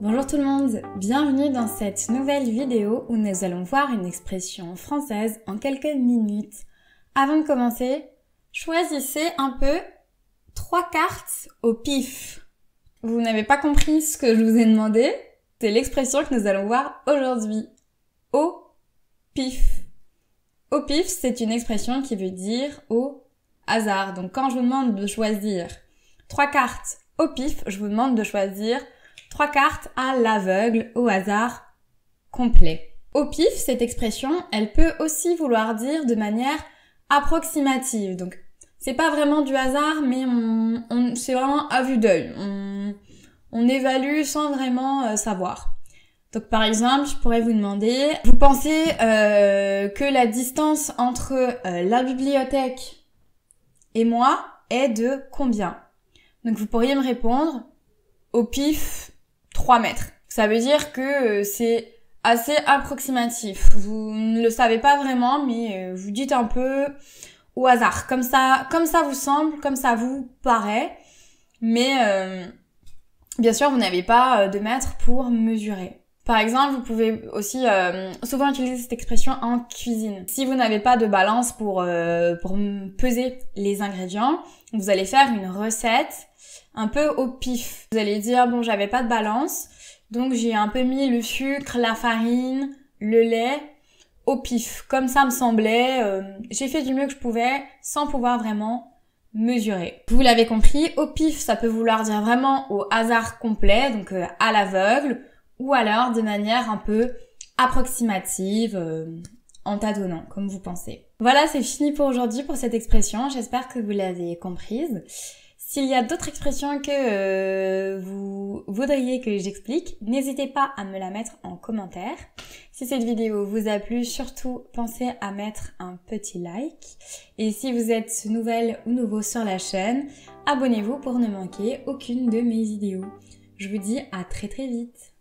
Bonjour tout le monde, bienvenue dans cette nouvelle vidéo où nous allons voir une expression française en quelques minutes. Avant de commencer, choisissez un peu 3 cartes au pif. Vous n'avez pas compris ce que je vous ai demandé? C'est l'expression que nous allons voir aujourd'hui. Au pif. Au pif, c'est une expression qui veut dire au hasard. Donc quand je vous demande de choisir 3 cartes au pif, je vous demande de choisir 3 cartes à l'aveugle, au hasard complet. Au pif, cette expression, elle peut aussi vouloir dire de manière approximative. Donc, c'est pas vraiment du hasard, mais c'est vraiment à vue d'œil. On évalue sans vraiment savoir. Donc, par exemple, je pourrais vous demander, vous pensez que la distance entre la bibliothèque et moi est de combien? Donc, vous pourriez me répondre, au pif, 3 mètres. Ça veut dire que c'est assez approximatif. Vous ne le savez pas vraiment, mais vous dites un peu au hasard. Comme ça vous semble, comme ça vous paraît. Mais bien sûr, vous n'avez pas de mètres pour mesurer. Par exemple, vous pouvez aussi souvent utiliser cette expression en cuisine. Si vous n'avez pas de balance pour peser les ingrédients, vous allez faire une recette un peu au pif. Vous allez dire, bon, j'avais pas de balance, donc j'ai un peu mis le sucre, la farine, le lait au pif. Comme ça me semblait, j'ai fait du mieux que je pouvais sans pouvoir vraiment mesurer. Vous l'avez compris, au pif, ça peut vouloir dire vraiment au hasard complet, donc à l'aveugle, ou alors de manière un peu approximative, en tâtonnant, comme vous pensez. Voilà, c'est fini pour aujourd'hui pour cette expression. J'espère que vous l'avez comprise. S'il y a d'autres expressions que vous voudriez que j'explique, n'hésitez pas à me la mettre en commentaire. Si cette vidéo vous a plu, surtout pensez à mettre un petit like. Et si vous êtes nouvelle ou nouveau sur la chaîne, abonnez-vous pour ne manquer aucune de mes vidéos. Je vous dis à très vite.